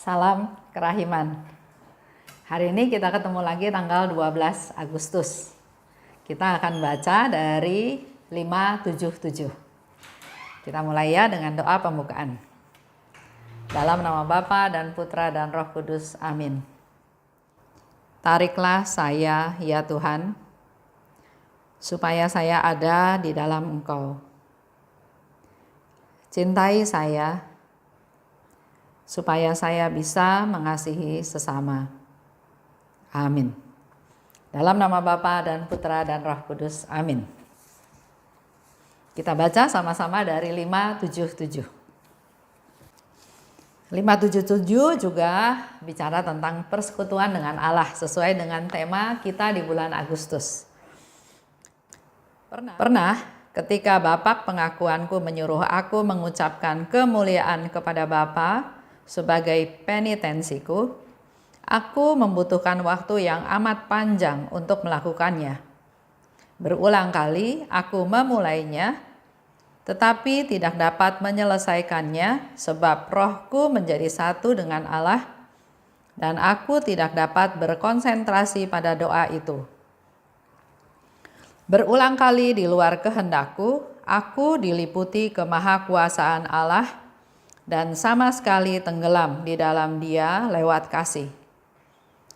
Salam kerahiman. Hari ini kita ketemu lagi tanggal 12 Agustus. Kita akan baca dari 577. Kita mulai ya dengan doa pembukaan. Dalam nama Bapa dan Putra dan Roh Kudus. Amin. Tariklah saya, ya Tuhan, supaya saya ada di dalam Engkau. Cintai saya, supaya saya bisa mengasihi sesama. Amin. Dalam nama Bapa dan Putra dan Roh Kudus. Amin. Kita baca sama-sama dari 577. 577 juga bicara tentang persekutuan dengan Allah sesuai dengan tema kita di bulan Agustus. Pernah ketika Bapak pengakuanku menyuruh aku mengucapkan kemuliaan kepada Bapa sebagai penitensiku, aku membutuhkan waktu yang amat panjang untuk melakukannya. Berulang kali aku memulainya, tetapi tidak dapat menyelesaikannya sebab rohku menjadi satu dengan Allah dan aku tidak dapat berkonsentrasi pada doa itu. Berulang kali di luar kehendakku, aku diliputi kemahakuasaan Allah dan sama sekali tenggelam di dalam Dia lewat kasih.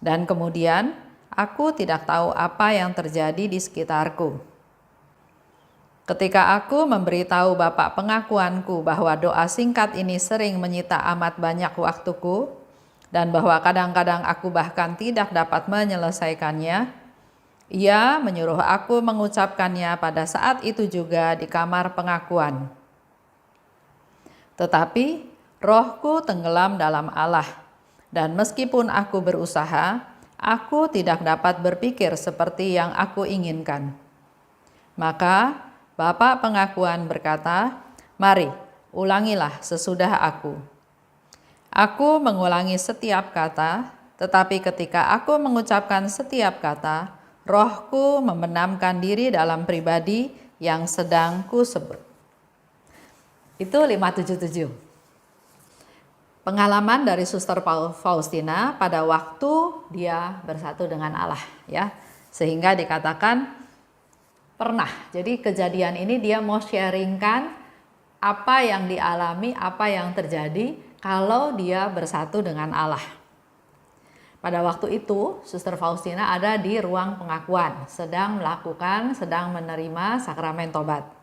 Dan kemudian aku tidak tahu apa yang terjadi di sekitarku. Ketika aku memberitahu Bapak pengakuanku bahwa doa singkat ini sering menyita amat banyak waktuku dan bahwa kadang-kadang aku bahkan tidak dapat menyelesaikannya, Ia menyuruh aku mengucapkannya pada saat itu juga di kamar pengakuan. Tetapi rohku tenggelam dalam Allah, dan meskipun aku berusaha, aku tidak dapat berpikir seperti yang aku inginkan. Maka Bapak pengakuan berkata, "Mari, ulangilah sesudah aku." Aku mengulangi setiap kata, tetapi ketika aku mengucapkan setiap kata, rohku membenamkan diri dalam pribadi yang sedang kusebut. Itu 577. Pengalaman dari Suster Faustina pada waktu dia bersatu dengan Allah, ya. Sehingga dikatakan pernah. Jadi kejadian ini dia mau sharingkan apa yang dialami, apa yang terjadi kalau dia bersatu dengan Allah. Pada waktu itu, Suster Faustina ada di ruang pengakuan, sedang menerima sakramen tobat.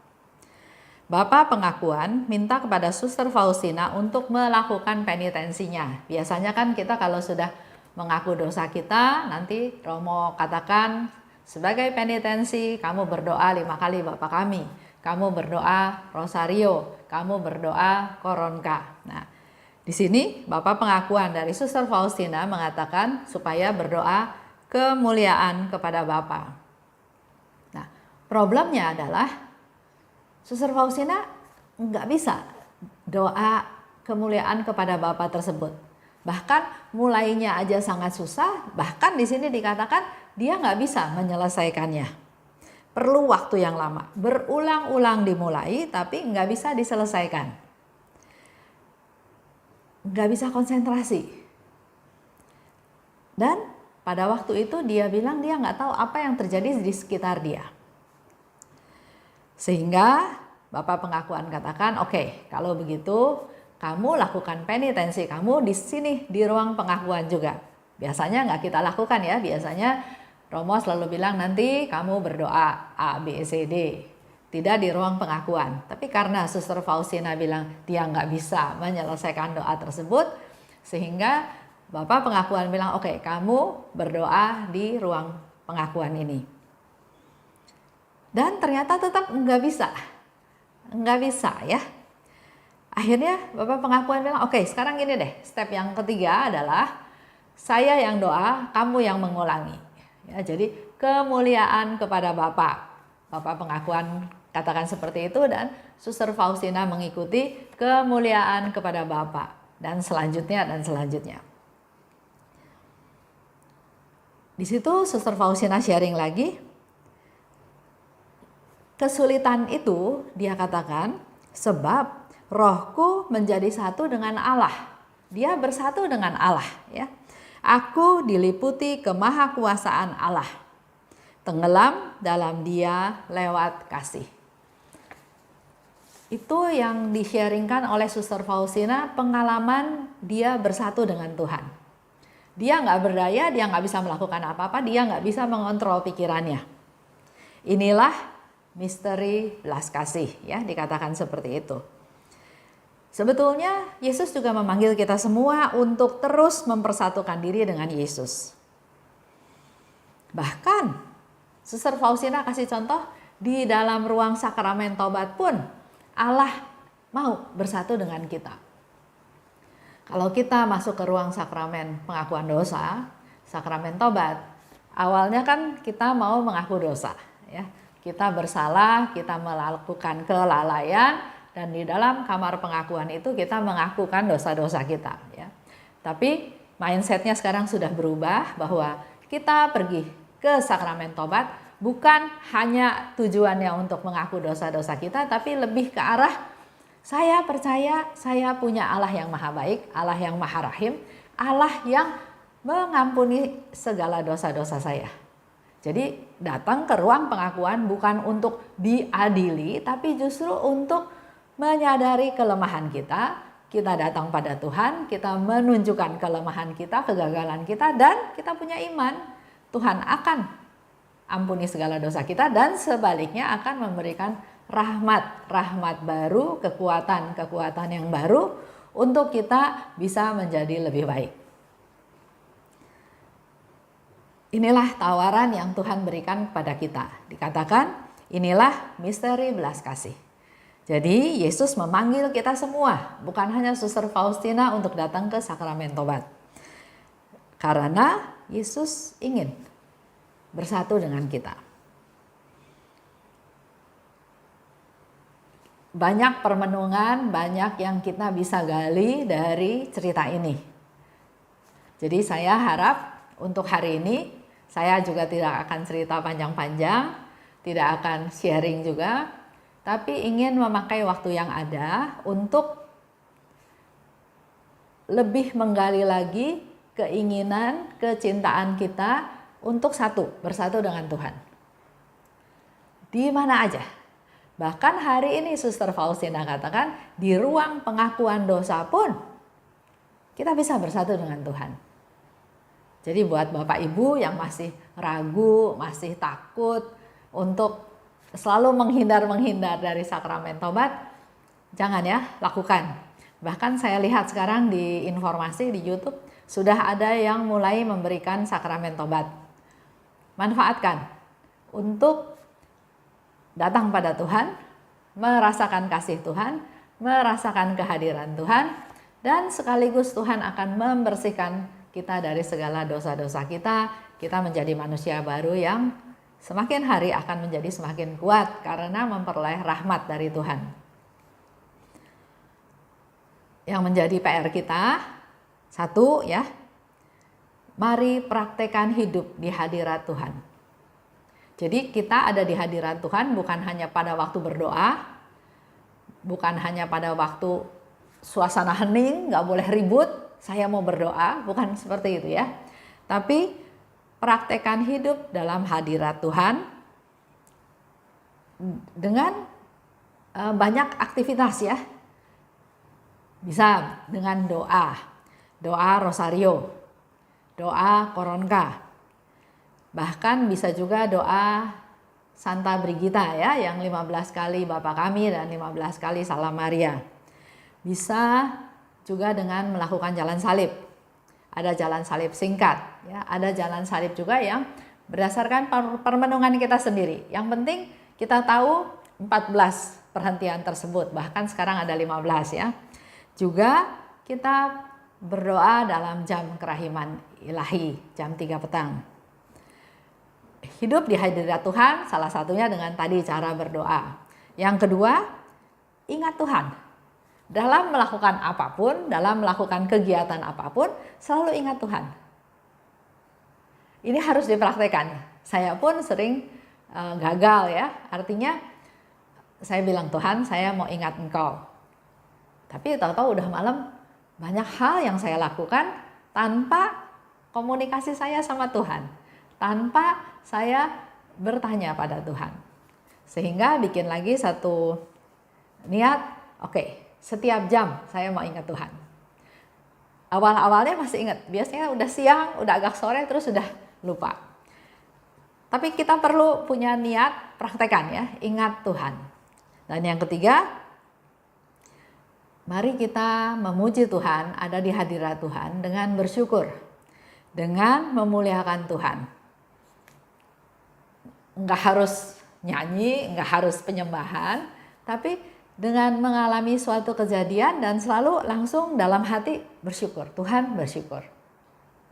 Bapak pengakuan minta kepada Suster Faustina untuk melakukan penitensinya. Biasanya kan kita kalau sudah mengaku dosa kita, nanti Romo katakan sebagai penitensi kamu berdoa 5 kali Bapa kami, kamu berdoa rosario, kamu berdoa koronka. Nah, di sini Bapak pengakuan dari Suster Faustina mengatakan supaya berdoa kemuliaan kepada Bapa. Nah, problemnya adalah Suster Faustina nggak bisa doa kemuliaan kepada Bapa tersebut. Bahkan mulainya aja sangat susah, bahkan di sini dikatakan dia nggak bisa menyelesaikannya. Perlu waktu yang lama, berulang-ulang dimulai tapi nggak bisa diselesaikan. Nggak bisa konsentrasi. Dan pada waktu itu dia bilang dia nggak tahu apa yang terjadi di sekitar dia. Sehingga Bapak pengakuan katakan, oke, kalau begitu kamu lakukan penitensi kamu di sini di ruang pengakuan juga. Biasanya nggak kita lakukan ya, biasanya Romo selalu bilang nanti kamu berdoa A, B, C, D. Tidak di ruang pengakuan. Tapi karena Suster Faustina bilang dia nggak bisa menyelesaikan doa tersebut, sehingga Bapak pengakuan bilang, oke, kamu berdoa di ruang pengakuan ini. Dan ternyata tetap nggak bisa ya. Akhirnya Bapak pengakuan bilang, oke, sekarang gini deh, step yang ketiga adalah saya yang doa, kamu yang mengulangi. Ya, jadi kemuliaan kepada Bapak. Bapak pengakuan katakan seperti itu dan Suster Faustina mengikuti kemuliaan kepada Bapak dan selanjutnya. Di situ Suster Faustina sharing lagi. Kesulitan itu dia katakan sebab rohku menjadi satu dengan Allah dia bersatu dengan Allah, ya. Aku diliputi kemahakuasaan Allah, tenggelam dalam Dia lewat kasih. Itu yang di-sharingkan oleh Suster Faustina, pengalaman dia bersatu dengan Tuhan. Dia nggak berdaya, dia nggak bisa melakukan apa-apa, dia nggak bisa mengontrol pikirannya. Inilah misteri belas kasih, ya, dikatakan seperti itu. Sebetulnya Yesus juga memanggil kita semua untuk terus mempersatukan diri dengan Yesus. Bahkan Suster Faustina kasih contoh, di dalam ruang sakramen tobat pun Allah mau bersatu dengan kita. Kalau kita masuk ke ruang sakramen pengakuan dosa, sakramen tobat, awalnya kan kita mau mengaku dosa, ya. Kita bersalah, kita melakukan kelalaian, dan di dalam kamar pengakuan itu kita mengakukan dosa-dosa kita, ya. Tapi mindsetnya sekarang sudah berubah, bahwa kita pergi ke sakramen tobat bukan hanya tujuannya untuk mengaku dosa-dosa kita, tapi lebih ke arah saya percaya saya punya Allah yang maha baik, Allah yang maha rahim, Allah yang mengampuni segala dosa-dosa saya. Jadi datang ke ruang pengakuan bukan untuk diadili, tapi justru untuk menyadari kelemahan kita. Kita datang pada Tuhan, kita menunjukkan kelemahan kita, kegagalan kita, dan kita punya iman. Tuhan akan ampuni segala dosa kita, dan sebaliknya akan memberikan rahmat baru, kekuatan yang baru untuk kita bisa menjadi lebih baik. Inilah tawaran yang Tuhan berikan kepada kita. Dikatakan, inilah misteri belas kasih. Jadi Yesus memanggil kita semua, bukan hanya Suster Faustina untuk datang ke sakramen tobat. Karena Yesus ingin bersatu dengan kita. Banyak permenungan, banyak yang kita bisa gali dari cerita ini. Jadi saya harap untuk hari ini, saya juga tidak akan cerita panjang-panjang, tidak akan sharing juga, tapi ingin memakai waktu yang ada untuk lebih menggali lagi keinginan, kecintaan kita untuk bersatu dengan Tuhan. Di mana aja. Bahkan hari ini Suster Faustina katakan, di ruang pengakuan dosa pun kita bisa bersatu dengan Tuhan. Jadi buat Bapak Ibu yang masih ragu, masih takut untuk selalu menghindar dari sakramen tobat, jangan ya, lakukan. Bahkan saya lihat sekarang di informasi di YouTube sudah ada yang mulai memberikan sakramen tobat. Manfaatkan untuk datang pada Tuhan, merasakan kasih Tuhan, merasakan kehadiran Tuhan, dan sekaligus Tuhan akan membersihkan kita dari segala dosa-dosa kita. Kita menjadi manusia baru yang semakin hari akan menjadi semakin kuat karena memperoleh rahmat dari Tuhan. Yang menjadi PR kita, satu ya, mari praktekkan hidup di hadirat Tuhan. Jadi kita ada di hadirat Tuhan bukan hanya pada waktu berdoa, bukan hanya pada waktu suasana hening, gak boleh ribut, saya mau berdoa, bukan seperti itu ya. Tapi praktekkan hidup dalam hadirat Tuhan dengan banyak aktivitas ya. Bisa dengan doa rosario, doa koronka. Bahkan bisa juga doa Santa Brigita ya, yang 15 kali Bapa Kami dan 15 kali Salam Maria. Bisa juga dengan melakukan jalan salib. Ada jalan salib singkat, ya, ada jalan salib juga yang berdasarkan permenungan kita sendiri. Yang penting kita tahu 14 perhentian tersebut, bahkan sekarang ada 15 ya. Juga kita berdoa dalam jam kerahiman ilahi, jam 3 petang. Hidup di hadirat Tuhan salah satunya dengan tadi cara berdoa. Yang kedua, ingat Tuhan. Dalam melakukan apapun, dalam melakukan kegiatan apapun, selalu ingat Tuhan. Ini harus dipraktekkan. Saya pun sering gagal ya. Artinya saya bilang, Tuhan saya mau ingat Engkau. Tapi tahu-tahu udah malam, banyak hal yang saya lakukan tanpa komunikasi saya sama Tuhan, tanpa saya bertanya pada Tuhan. Sehingga bikin lagi satu niat, oke, setiap jam saya mau ingat Tuhan. Awal-awalnya masih ingat, biasanya udah siang, udah agak sore, terus udah lupa. Tapi kita perlu punya niat, praktekan ya, ingat Tuhan. Dan yang ketiga, mari kita memuji Tuhan, ada di hadirat Tuhan dengan bersyukur, dengan memuliakan Tuhan. Enggak harus nyanyi, enggak harus penyembahan, tapi dengan mengalami suatu kejadian dan selalu langsung dalam hati bersyukur, Tuhan bersyukur.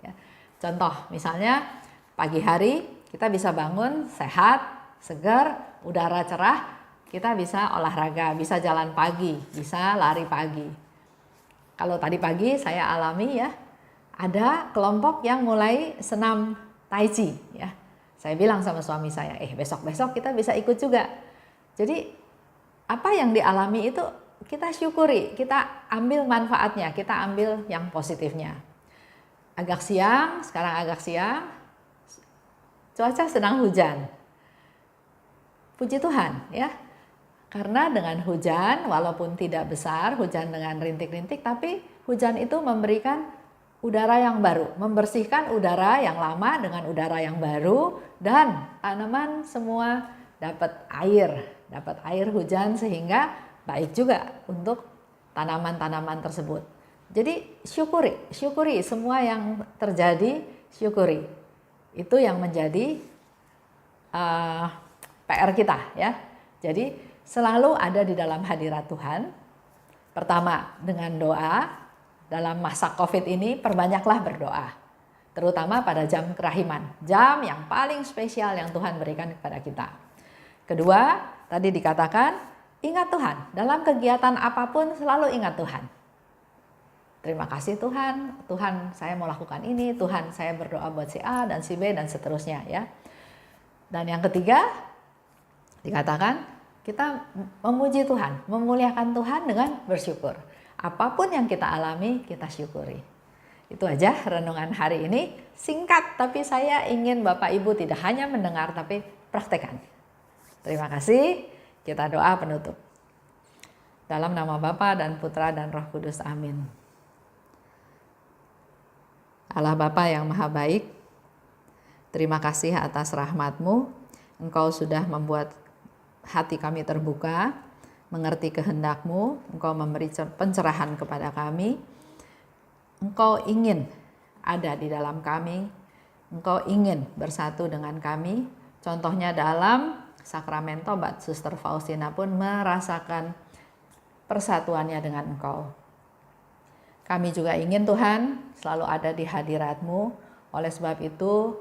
Ya. Contoh misalnya pagi hari kita bisa bangun sehat, segar, udara cerah, kita bisa olahraga, bisa jalan pagi, bisa lari pagi. Kalau tadi pagi saya alami ya, ada kelompok yang mulai senam tai chi ya. Saya bilang sama suami saya, besok-besok kita bisa ikut juga. Jadi apa yang dialami itu kita syukuri, kita ambil manfaatnya, kita ambil yang positifnya. Agak siang, sekarang agak siang, cuaca sedang hujan. Puji Tuhan ya, karena dengan hujan, walaupun tidak besar, hujan dengan rintik-rintik, tapi hujan itu memberikan udara yang baru, membersihkan udara yang lama dengan udara yang baru, dan tanaman semua dapat air hujan sehingga baik juga untuk tanaman-tanaman tersebut. Jadi syukuri semua yang terjadi, syukuri. Itu yang menjadi PR kita ya. Jadi selalu ada di dalam hadirat Tuhan. Pertama dengan doa, dalam masa COVID ini perbanyaklah berdoa. Terutama pada jam kerahiman, jam yang paling spesial yang Tuhan berikan kepada kita. Kedua, tadi dikatakan ingat Tuhan. Dalam kegiatan apapun selalu ingat Tuhan. Terima kasih Tuhan, Tuhan saya mau lakukan ini, Tuhan saya berdoa buat si A dan si B dan seterusnya ya. Dan yang ketiga, dikatakan kita memuji Tuhan, memuliakan Tuhan dengan bersyukur. Apapun yang kita alami, kita syukuri. Itu aja renungan hari ini. Singkat, tapi saya ingin Bapak Ibu tidak hanya mendengar, tapi praktekkan. Terima kasih. Kita doa penutup. Dalam nama Bapa dan Putra dan Roh Kudus. Amin. Allah Bapa yang Maha Baik, terima kasih atas rahmat-Mu. Engkau sudah membuat hati kami terbuka, mengerti kehendak-Mu. Engkau memberi pencerahan kepada kami. Engkau ingin ada di dalam kami. Engkau ingin bersatu dengan kami. Contohnya dalam sakramen Tobat, Suster Faustina pun merasakan persatuannya dengan Engkau. Kami juga ingin Tuhan selalu ada di hadirat-Mu. Oleh sebab itu,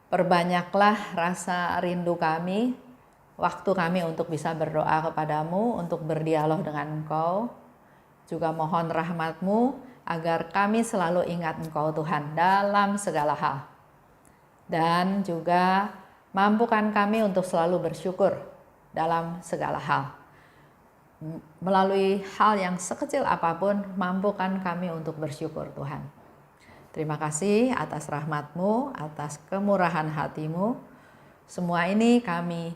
perbanyaklah rasa rindu kami, waktu kami untuk bisa berdoa kepadamu, untuk berdialog dengan Engkau. Juga mohon rahmat-Mu agar kami selalu ingat Engkau Tuhan dalam segala hal. Dan juga mampukan kami untuk selalu bersyukur dalam segala hal. Melalui hal yang sekecil apapun, mampukan kami untuk bersyukur Tuhan. Terima kasih atas rahmat-Mu, atas kemurahan hati-Mu. Semua ini kami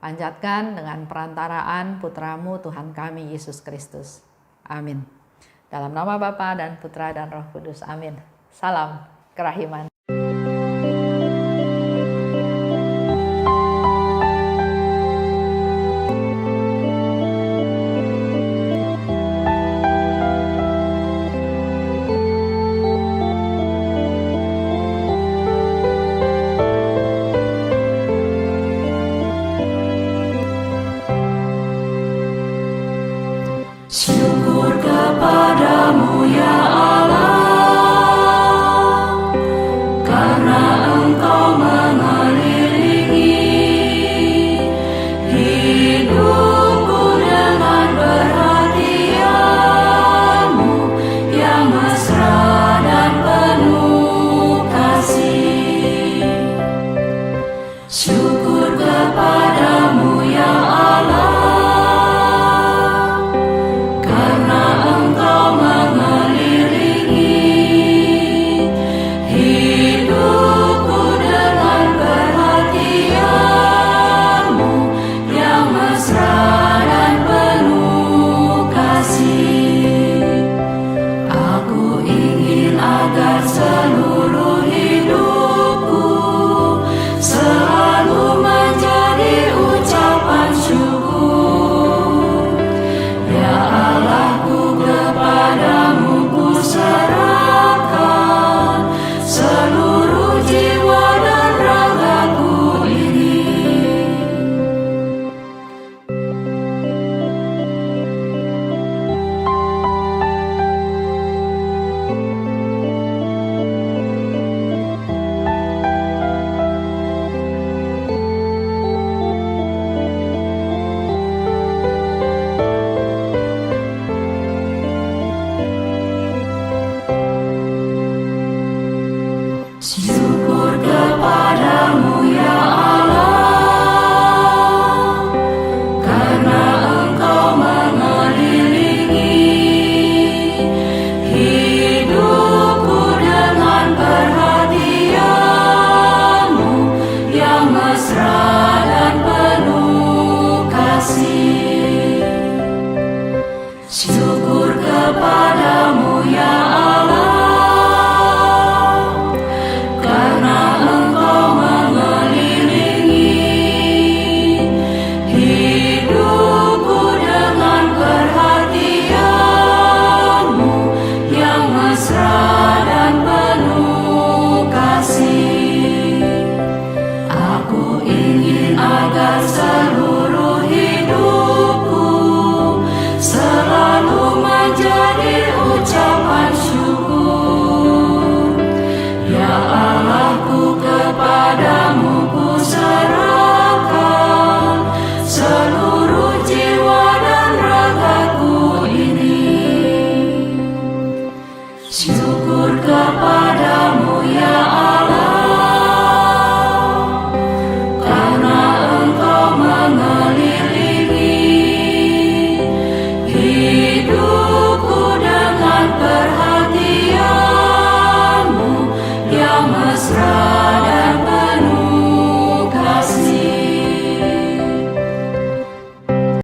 panjatkan dengan perantaraan Putra-Mu Tuhan kami Yesus Kristus. Amin. Dalam nama Bapa dan Putra dan Roh Kudus. Amin. Salam kerahiman.